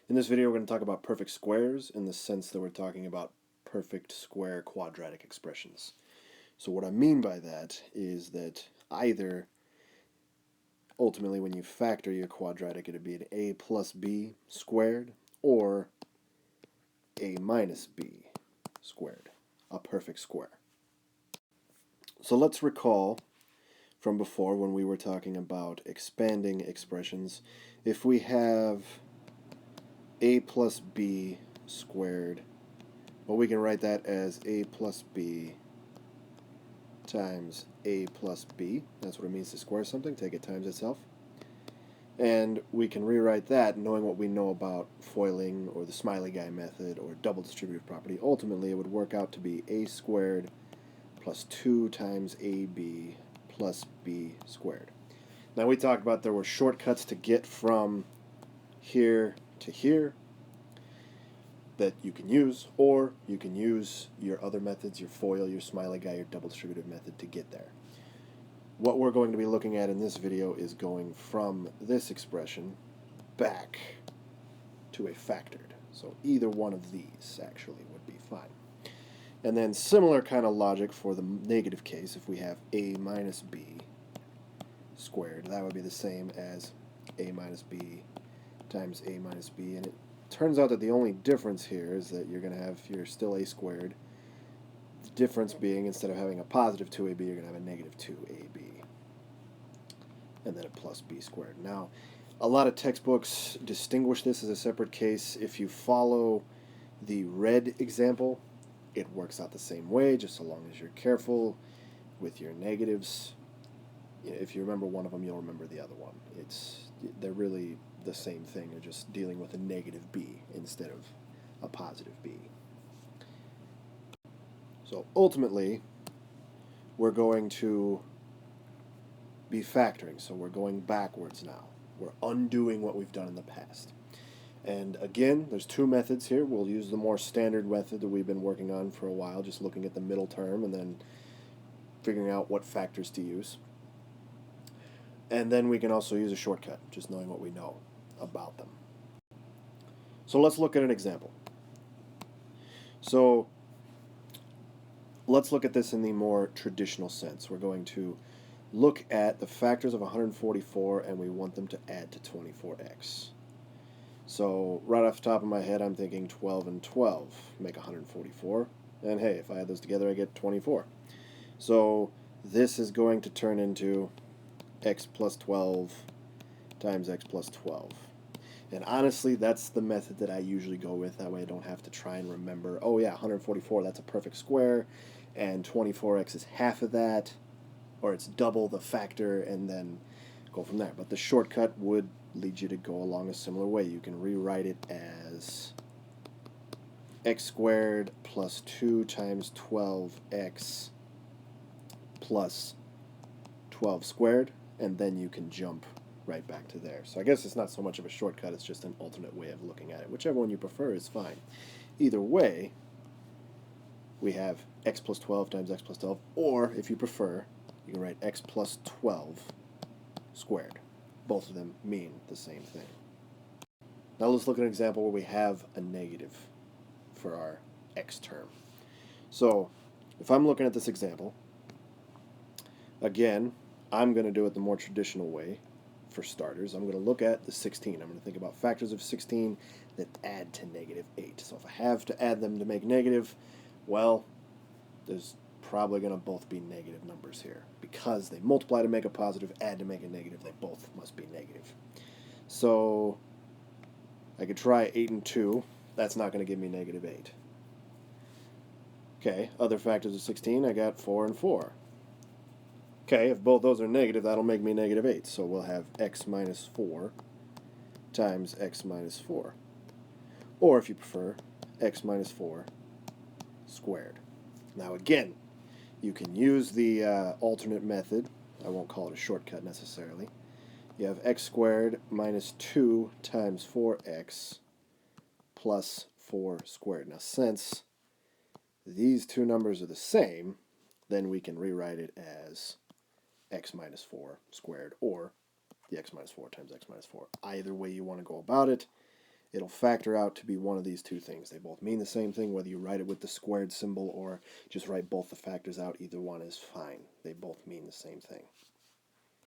In this video, we're going to talk about perfect squares in the sense that we're talking about perfect square quadratic expressions. So what I mean by that is that either, ultimately, when you factor your quadratic, it would be an a plus b squared or a minus b squared, a perfect square. So let's recall from before when we were talking about expanding expressions. If we have a plus b squared, well, we can write that as a plus b times a plus b. That's what it means to square something, take it times itself. And we can rewrite that knowing what we know about foiling or the smiley guy method or double distributive property. Ultimately, it would work out to be a squared plus 2 times ab plus b squared. Now, we talked about there were shortcuts to get from here to here that you can use, or you can use your other methods, your FOIL, your smiley guy, your double distributive method to get there. What we're going to be looking at in this video is going from this expression back to a factored. So either one of these actually would be fine. And then similar kind of logic for the negative case. If we have a minus b squared, that would be the same as a minus b times a minus b, and it turns out that the only difference here is that you're going to have your still a squared. The difference being, instead of having a positive 2ab, you're going to have a negative 2ab. And then a plus b squared. Now, a lot of textbooks distinguish this as a separate case. If you follow the red example, it works out the same way, just so long as you're careful with your negatives. If you remember one of them, you'll remember the other one. They're really the same thing. They're just dealing with a negative b instead of a positive b. So ultimately, we're going to be factoring. So we're going backwards now. We're undoing what we've done in the past. And again, there's two methods here. We'll use the more standard method that we've been working on for a while, just looking at the middle term and then figuring out what factors to use. And then we can also use a shortcut, just knowing what we know about them. So let's look at an example. So let's look at this in the more traditional sense. We're going to look at the factors of 144, and we want them to add to 24x. So right off the top of my head, I'm thinking 12 and 12 make 144. And hey, if I add those together, I get 24. So this is going to turn into x plus 12 times x plus 12. And honestly, that's the method that I usually go with. That way I don't have to try and remember, oh yeah, 144, that's a perfect square, and 24x is half of that, or it's double the factor, and then go from there. But the shortcut would lead you to go along a similar way. You can rewrite it as x squared plus 2 times 12x plus 12 squared, and then you can jump right back to there. So I guess it's not so much of a shortcut, it's just an alternate way of looking at it. Whichever one you prefer is fine. Either way, we have x plus 12 times x plus 12, or if you prefer, you can write x plus 12 squared. Both of them mean the same thing. Now let's look at an example where we have a negative for our x term. So if I'm looking at this example, again, I'm going to do it the more traditional way. For starters, I'm going to look at the 16. I'm going to think about factors of 16 that add to negative 8. So if I have to add them to make negative, well, there's probably going to both be negative numbers here. Because they multiply to make a positive, add to make a negative, they both must be negative. So I could try 8 and 2. That's not going to give me negative 8. Okay, other factors of 16, I got 4 and 4. Okay, if both those are negative, that'll make me negative 8. So we'll have x minus 4 times x minus 4. Or if you prefer, x minus 4 squared. Now again, you can use the alternate method. I won't call it a shortcut necessarily. You have x squared minus 2 times 4x plus 4 squared. Now since these two numbers are the same, then we can rewrite it as x minus 4 squared, or the x minus 4 times x minus 4. Either way you want to go about it, it'll factor out to be one of these two things. They both mean the same thing, whether you write it with the squared symbol or just write both the factors out. Either one is fine. They both mean the same thing.